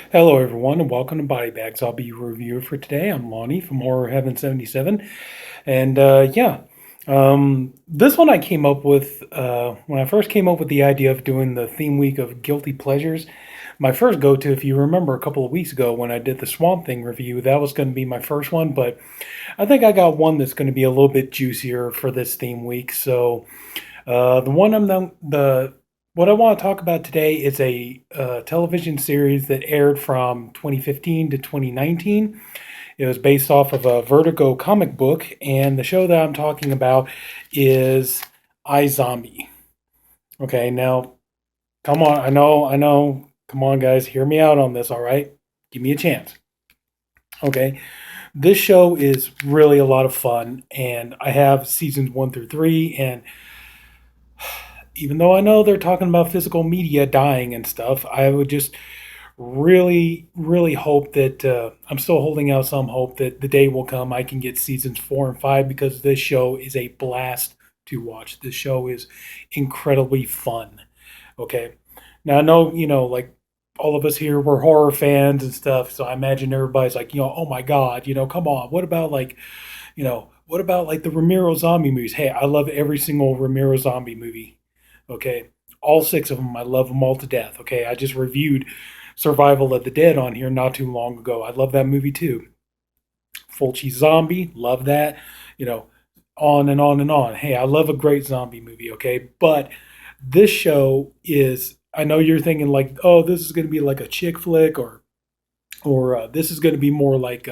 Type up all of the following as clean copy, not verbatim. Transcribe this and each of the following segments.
Hello, everyone, and welcome to Body Bags. I'll be your reviewer for today. I'm Lonnie from Horror Heaven77, and this one I came up with when I first came up with the idea of doing the theme week of guilty pleasures. My first go-to, if you remember, a couple of weeks ago when I did the Swamp Thing review, that was going to be my first one, but I think I got one that's going to be a little bit juicier for this theme week. So the one I'm the what I want to talk about today is a television series that aired from 2015 to 2019. It was based off of a Vertigo comic book, and the show that I'm talking about is iZombie. Okay, now come on, I know. Come on, guys, hear me out on this. All right, give me a chance. Okay, this show is really a lot of fun, and I have seasons 1 through 3, and even though I know they're talking about physical media dying and stuff, I would just really hope that I'm still holding out some hope that the day will come I can get seasons 4 and 5 because this show is a blast to watch. This show is incredibly fun. Okay. Now I know, like all of us here, we're horror fans and stuff. So I imagine everybody's like, oh my God, come on. What about like the Ramiro zombie movies? Hey, I love every single Ramiro zombie movie. Okay. All six of them. I love them all to death. Okay. I just reviewed Survival of the Dead on here not too long ago. I love that movie too. Fulci Zombie, love that. You know, on and on and on. Hey, I love a great zombie movie, okay? But this show is, I know you're thinking like, oh, this is going to be like a chick flick or this is going to be more like,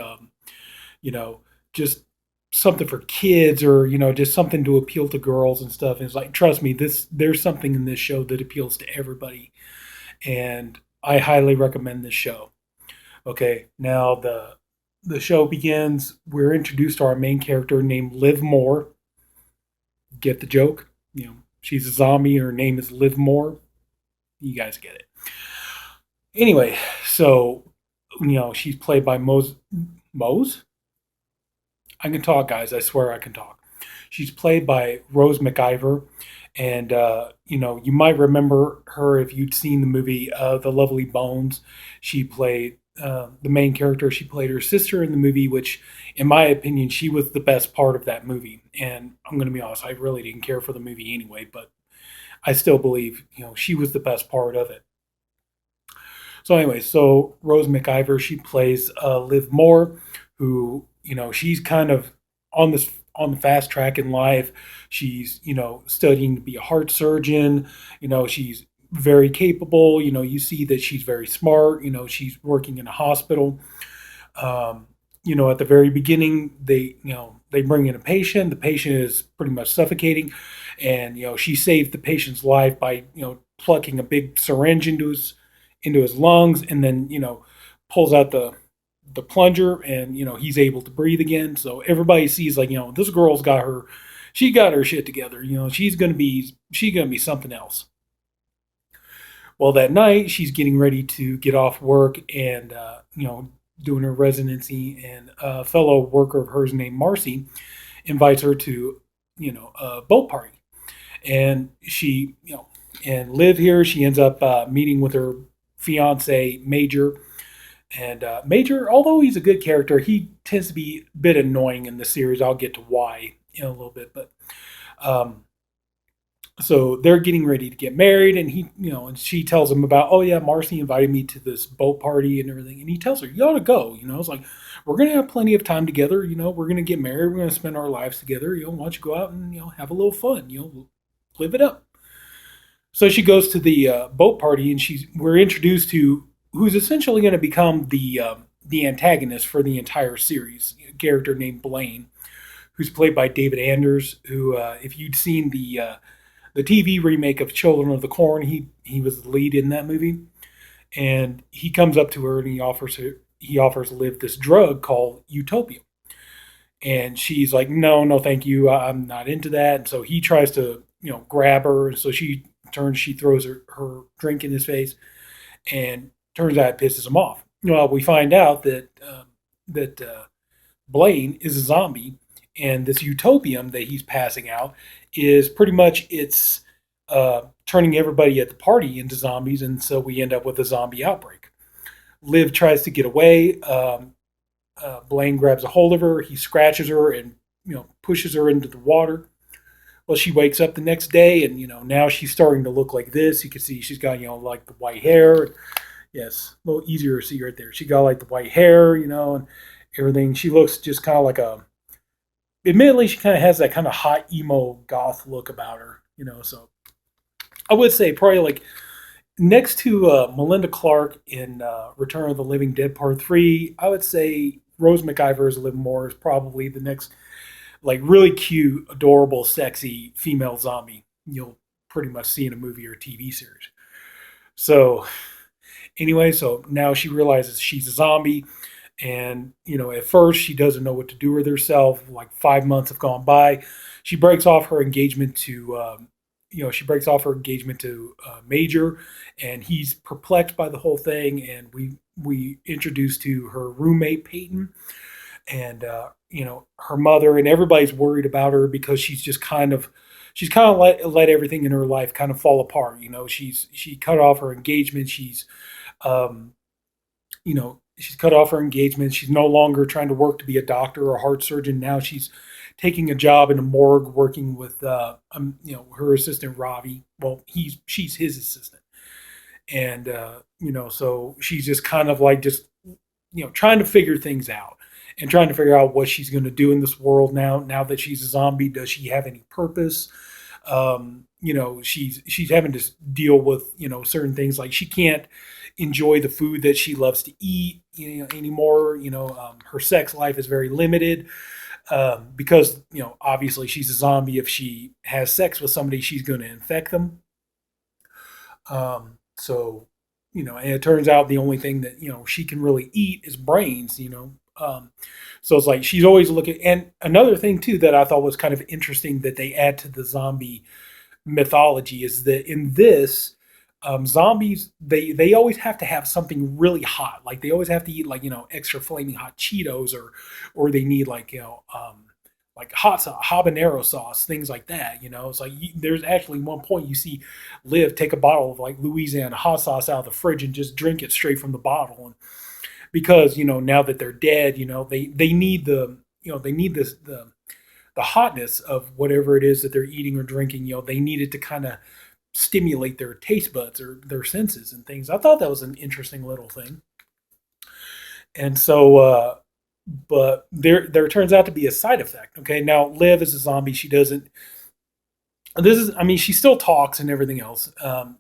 you know, just something for kids or, just something to appeal to girls and stuff. And it's like, trust me, there's something in this show that appeals to everybody. And I highly recommend this show. Okay, now the show begins. We're introduced to our main character named Liv Moore. Get the joke? She's a zombie. Her name is Liv Moore. You guys get it. Anyway, so she's played by Mose. I can talk, guys. I swear I can talk. She's played by Rose McIver, and you might remember her if you'd seen the movie The Lovely Bones. She played the main character. She played her sister in the movie, which, in my opinion, she was the best part of that movie. And I'm going to be honest, I really didn't care for the movie anyway, but I still believe she was the best part of it. So anyway, so Rose McIver, she plays Liv Moore, who she's kind of on this on the fast track in life. She's studying to be a heart surgeon. She's very capable. You see that she's very smart. She's working in a hospital. At the very beginning, they bring in a patient. The patient is pretty much suffocating, and she saved the patient's life by plucking a big syringe into his lungs, and then pulls out the plunger, and he's able to breathe again. So everybody sees like this girl's got her shit together. She's gonna be something else. Well, that night she's getting ready to get off work and doing her residency, and a fellow worker of hers named Marcy invites her to a boat party, and she and Liv here, she ends up meeting with her fiance Major. And Major, although he's a good character, he tends to be a bit annoying in the series. I'll get to why in a little bit, but um, so they're getting ready to get married, and and she tells him about, oh yeah, Marcy invited me to this boat party and everything, and he tells her, you ought to go. It's like we're gonna have plenty of time together. We're gonna get married. We're gonna spend our lives together. Why don't you go out and have a little fun? Live it up. So she goes to the boat party, and we're introduced to who's essentially going to become the antagonist for the entire series. A character named Blaine, who's played by David Anders. Who, if you'd seen the TV remake of Children of the Corn, he was the lead in that movie, and he comes up to her and he offers Liv this drug called Utopia, and she's like, no, thank you, I'm not into that. And so he tries to grab her, and so she throws her drink in his face, and turns out it pisses him off. Well, we find out that Blaine is a zombie, and this utopium that he's passing out is pretty much it's turning everybody at the party into zombies, and so we end up with a zombie outbreak. Liv tries to get away. Blaine grabs a hold of her. He scratches her and pushes her into the water. Well, she wakes up the next day, and now she's starting to look like this. You can see she's got like the white hair. Yes, a little easier to see right there. She got like the white hair, and everything. She looks just kind of like a. Admittedly, she kind of has that kind of hot emo goth look about her, So I would say probably like next to Melinda Clark in Return of the Living Dead Part 3, I would say Rose McIver as Liv Moore is probably the next, like, really cute, adorable, sexy female zombie you'll pretty much see in a movie or TV series. So, anyway, so now she realizes she's a zombie. And, at first she doesn't know what to do with herself. Like 5 months have gone by. She breaks off her engagement to Major, and he's perplexed by the whole thing. And we introduce to her roommate Peyton, and her mother, and everybody's worried about her because she's kind of let everything in her life kind of fall apart. She cut off her engagement. Um, she's cut off her engagement. She's no longer trying to work to be a doctor or a heart surgeon. Now she's taking a job in a morgue, working with her assistant Ravi. Well, she's his assistant, and so she's just kind of like just trying to figure things out and trying to figure out what she's going to do in this world now. Now that she's a zombie, does she have any purpose? She's having to deal with certain things, like she can't enjoy the food that she loves to eat anymore. Her sex life is very limited because obviously she's a zombie. If she has sex with somebody, she's going to infect them. So and it turns out the only thing that she can really eat is brains. So it's like she's always looking. And another thing too that I thought was kind of interesting that they add to the zombie mythology is that in this, zombies, they always have to have something really hot. Like they always have to eat like extra flaming hot Cheetos, or they need like hot sauce, habanero sauce, things like that. It's like there's actually one point you see Liv take a bottle of like Louisiana hot sauce out of the fridge and just drink it straight from the bottle. And because now that they're dead, they need they need the hotness of whatever it is that they're eating or drinking. They need it to kind of stimulate their taste buds or their senses and things. I thought that was an interesting little thing. And so, but there turns out to be a side effect. Okay, now Liv is a zombie. She doesn't. I mean, she still talks and everything else. But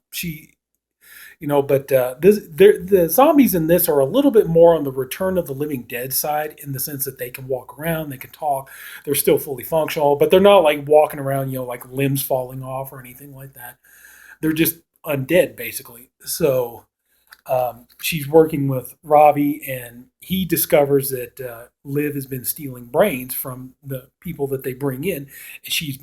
the zombies in this are a little bit more on the Return of the Living Dead side, in the sense that they can walk around, they can talk, they're still fully functional, but they're not like walking around, like limbs falling off or anything like that. They're just undead, basically. So she's working with Ravi, and he discovers that Liv has been stealing brains from the people that they bring in, and she's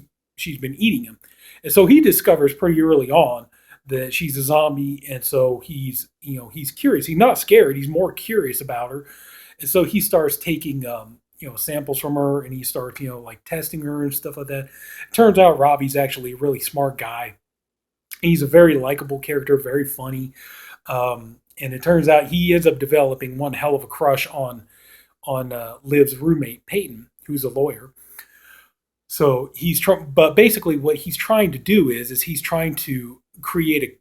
been eating them. And so he discovers pretty early on that she's a zombie, and so he's curious. He's not scared. He's more curious about her, and so he starts taking samples from her, and he starts like testing her and stuff like that. It turns out Robbie's actually a really smart guy. He's a very likable character, very funny, and it turns out he ends up developing one hell of a crush on Liv's roommate Peyton, who's a lawyer. So but basically what he's trying to do is he's trying to create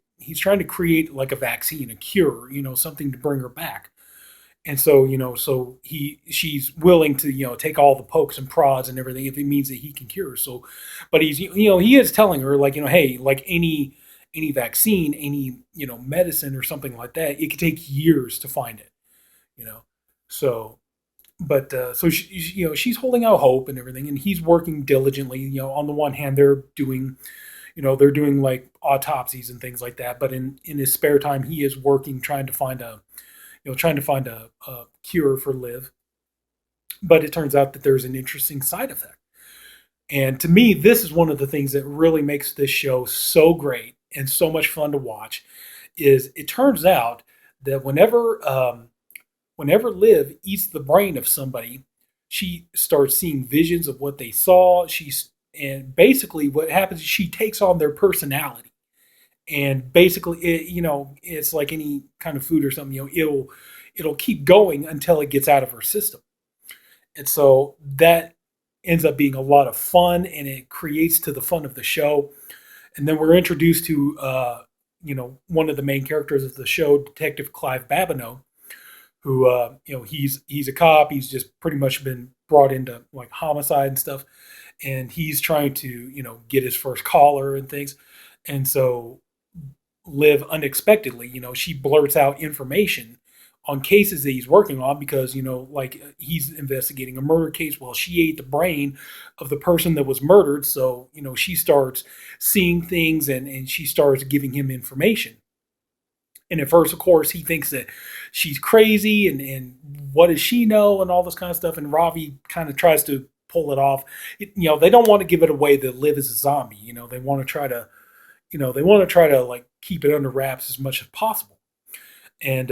like a vaccine, a cure, something to bring her back. And so, she's willing to, take all the pokes and prods and everything if it means that he can cure her. So, but he is telling her like, hey, like any vaccine, any, medicine or something like that, it could take years to find it, you know. So, but so she's holding out hope and everything, and he's working diligently. On the one hand, they're doing like autopsies and things like that, but in his spare time, he is working, trying to find a cure for Liv. But it turns out that there's an interesting side effect. And to me, this is one of the things that really makes this show so great and so much fun to watch. Is it turns out that whenever Liv eats the brain of somebody, she starts seeing visions of what they saw. And basically what happens is she takes on their personality. And basically, it's like any kind of food or something. it'll keep going until it gets out of her system. And so that ends up being a lot of fun, and it creates to the fun of the show. And then we're introduced to one of the main characters of the show, Detective Clive Babineau, who he's a cop. He's just pretty much been brought into like homicide and stuff, and he's trying to get his first caller and things. And so Liv unexpectedly, she blurts out information on cases that he's working on because, like he's investigating a murder case. Well, she ate the brain of the person that was murdered. So, she starts seeing things and she starts giving him information. And at first, of course, he thinks that she's crazy and what does she know and all this kind of stuff. And Ravi kind of tries to pull it off. They don't want to give it away that Liv is a zombie. They want to try to, like keep it under wraps as much as possible. And,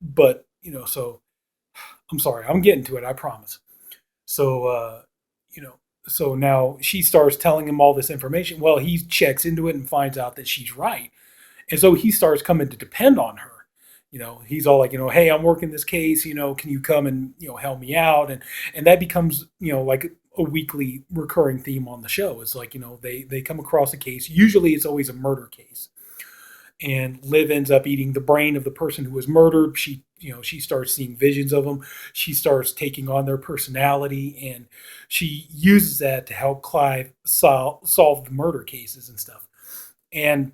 but, so I'm sorry, I'm getting to it, I promise. So, so now she starts telling him all this information. Well, he checks into it and finds out that she's right. And so he starts coming to depend on her. He's all like, hey, I'm working this case, can you come and, help me out? And that becomes, like a weekly recurring theme on the show. It's like, they come across a case. Usually it's always a murder case. And Liv ends up eating the brain of the person who was murdered. She starts seeing visions of them. She starts taking on their personality, and she uses that to help Clive solve the murder cases and stuff. And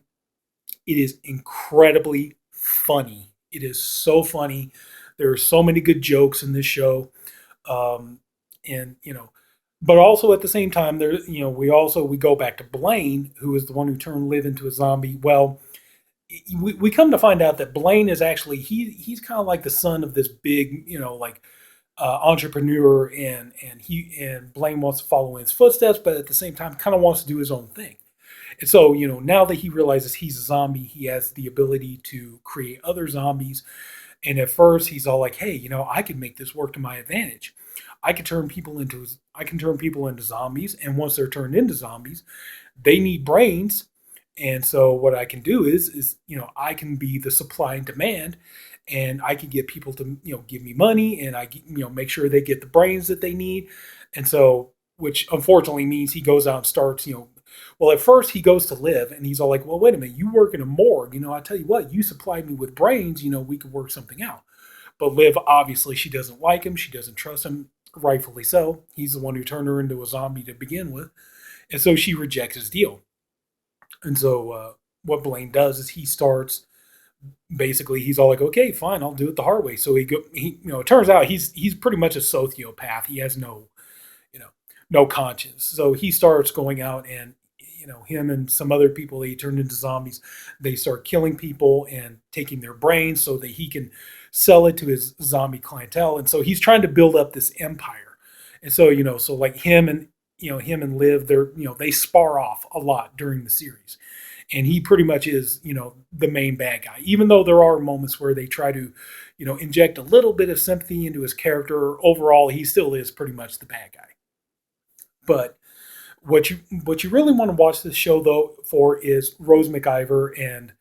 it is incredibly funny. It is so funny. There are so many good jokes in this show, and but also at the same time, there we go back to Blaine, who is the one who turned Liv into a zombie. Well, we come to find out that Blaine is actually he's kind of like the son of this big like entrepreneur, and Blaine wants to follow in his footsteps, but at the same time kind of wants to do his own thing. And so, now that he realizes he's a zombie, he has the ability to create other zombies. And at first he's all like, hey, I can make this work to my advantage. I can turn people into zombies. And once they're turned into zombies, they need brains. And so what I can do is I can be the supply and demand, and I can get people to, give me money, and I, make sure they get the brains that they need. And so, which unfortunately means he goes out and starts, well, at first he goes to Liv, and he's all like, well, wait a minute, you work in a morgue. I tell you what, you supplied me with brains, we could work something out. But Liv, obviously, she doesn't like him. She doesn't trust him, rightfully so. He's the one who turned her into a zombie to begin with. And so she rejects his deal. And so what Blaine does is he starts, basically, he's all like, okay, fine, I'll do it the hard way. So it turns out he's pretty much a sociopath. He has no conscience. So he starts going out and, him and some other people that he turned into zombies, they start killing people and taking their brains so that he can sell it to his zombie clientele. And so he's trying to build up this empire. And so, so like him and Liv, they spar off a lot during the series. And he pretty much is, the main bad guy, even though there are moments where they try to, inject a little bit of sympathy into his character. Overall, he still is pretty much the bad guy. But what you really want to watch this show though for is Rose McIver, and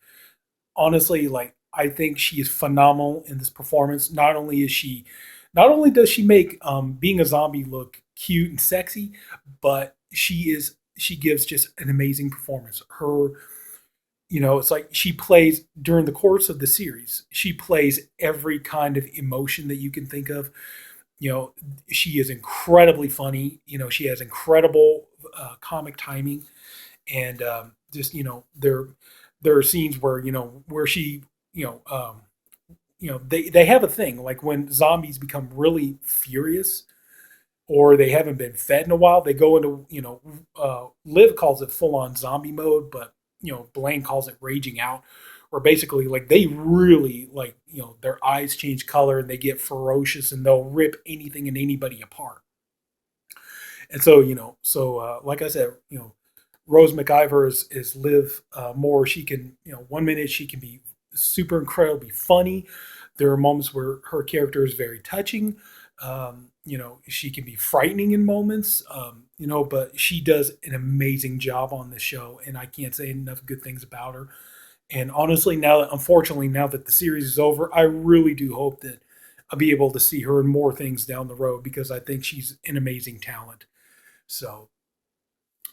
honestly, like I think she is phenomenal in this performance. Not only does she make being a zombie look cute and sexy, but she gives just an amazing performance. It's like she plays during the course of the series. She plays every kind of emotion that you can think of. She is incredibly funny. She has incredible comic timing, and just there are scenes where she they have a thing like when zombies become really furious or they haven't been fed in a while, they go into Liv calls it full on zombie mode, but Blaine calls it raging out, where basically like they really like their eyes change color and they get ferocious and they'll rip anything and anybody apart. And so like I said, Rose McIver is Liv Moore. She can 1 minute she can be super incredibly funny. There are moments where her character is very touching. She can be frightening in moments. But she does an amazing job on this show, and I can't say enough good things about her. And honestly, unfortunately, now that the series is over, I really do hope that I'll be able to see her in more things down the road because I think she's an amazing talent. So,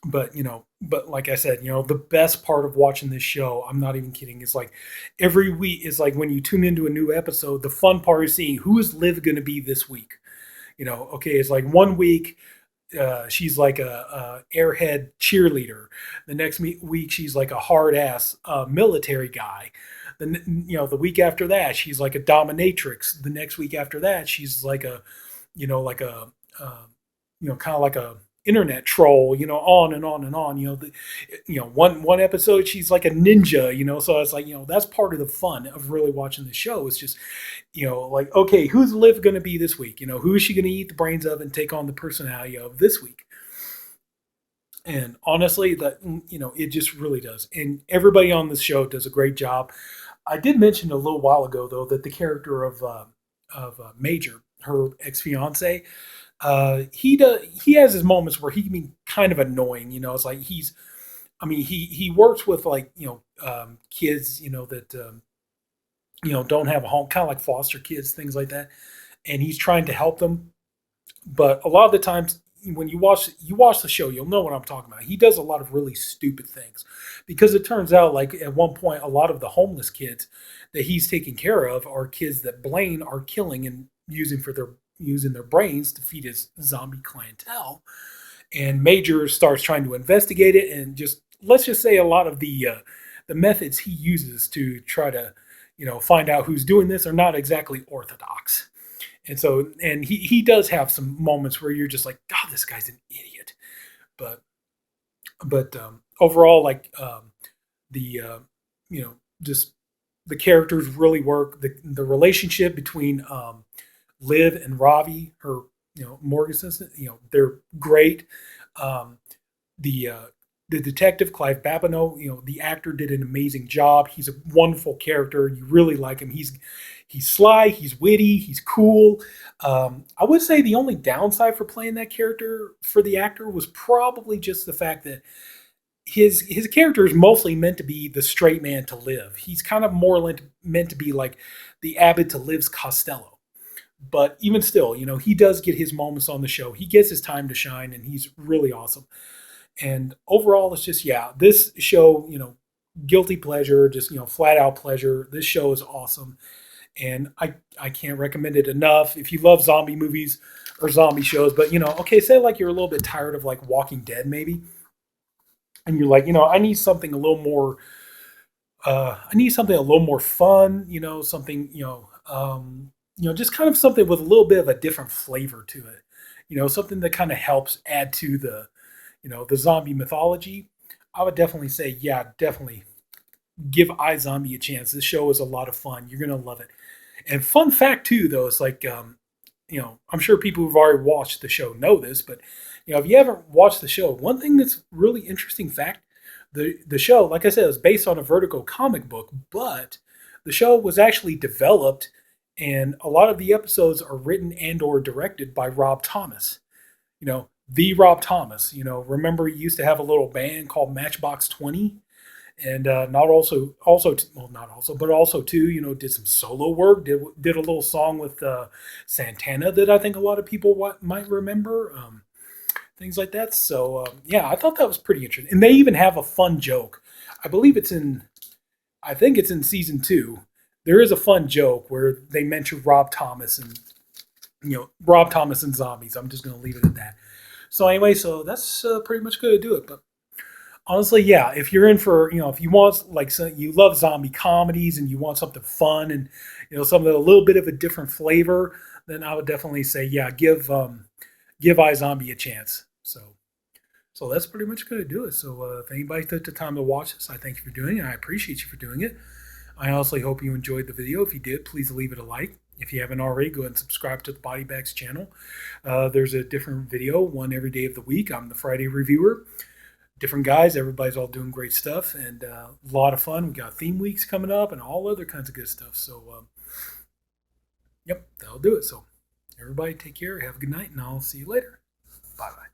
but but like I said, the best part of watching this show, I'm not even kidding, is like every week is like when you tune into a new episode, the fun part is seeing who is Liv going to be this week. Okay, it's like one week she's like a airhead cheerleader. The next week she's like a hard ass military guy. Then the week after that she's like a dominatrix. The next week after that she's like a like a kind of like a internet troll. On and on and on. One episode she's like a ninja. So it's like that's part of the fun of really watching the show. It's just like, okay, who's Liv going to be this week? Who is she going to eat the brains of and take on the personality of this week? And honestly, that it just really does. And everybody on this show does a great job. I did mention a little while ago though that the character of Major, her ex fiance, he has his moments where he can be kind of annoying. It's like he works with like kids that don't have a home, kind of like foster kids, things like that, and he's trying to help them. But a lot of the times when you watch the show, you'll know what I'm talking about. He does a lot of really stupid things because it turns out like at one point a lot of the homeless kids that he's taking care of are kids that Blaine are killing and using their brains to feed his zombie clientele. And Major starts trying to investigate it, and just let's just say a lot of the methods he uses to try to find out who's doing this are not exactly orthodox. And so, and he does have some moments where you're just like, God, this guy's an idiot. But overall, like the just the characters really work. The relationship between Liv and Ravi, her Morgan assistant, they're great. Um, the uh, the detective Clive Babineau, the actor did an amazing job. He's a wonderful character. You really like him. He's sly, he's witty, he's cool. I would say the only downside for playing that character for the actor was probably just the fact that his character is mostly meant to be the straight man to Liv. He's kind of more meant to be like the Abbott to Liv's Costello. But even still, he does get his moments on the show. He gets his time to shine, and he's really awesome. And overall, it's just, yeah, this show, guilty pleasure, just, flat out pleasure. This show is awesome. And I can't recommend it enough. If you love zombie movies or zombie shows, but, okay, say like you're a little bit tired of like Walking Dead maybe. And you're like, I need something a little more, fun, something, just kind of something with a little bit of a different flavor to it. Something that kind of helps add to the zombie mythology. I would definitely say, yeah, definitely give iZombie a chance. This show is a lot of fun. You're gonna love it. And fun fact too, though, it's like I'm sure people who've already watched the show know this, but if you haven't watched the show, one thing that's really interesting fact, the show, like I said, is based on a Vertigo comic book, but the show was actually developed, and a lot of the episodes are written and or directed by Rob Thomas. The Rob Thomas. Remember he used to have a little band called Matchbox 20, and not also well not also but also too did some solo work. Did a little song with Santana that I think a lot of people might remember. Things like that. So yeah, I thought that was pretty interesting. And they even have a fun joke. I believe I think it's in season 2. There is a fun joke where they mention Rob Thomas and Rob Thomas and zombies. I'm just going to leave it at that. So anyway, so that's pretty much going to do it. But honestly, yeah, if you're in for, if you want like you love zombie comedies and you want something fun and something a little bit of a different flavor, then I would definitely say, yeah, give iZombie a chance. So that's pretty much going to do it. So if anybody took the time to watch this, I thank you for doing it. I appreciate you for doing it. I honestly hope you enjoyed the video. If you did, please leave it a like. If you haven't already, go ahead and subscribe to the Body Bags channel. There's a different video, one every day of the week. I'm the Friday reviewer. Different guys, everybody's all doing great stuff and a lot of fun. We got theme weeks coming up and all other kinds of good stuff. So, yep, that'll do it. So, everybody take care, have a good night, and I'll see you later. Bye-bye.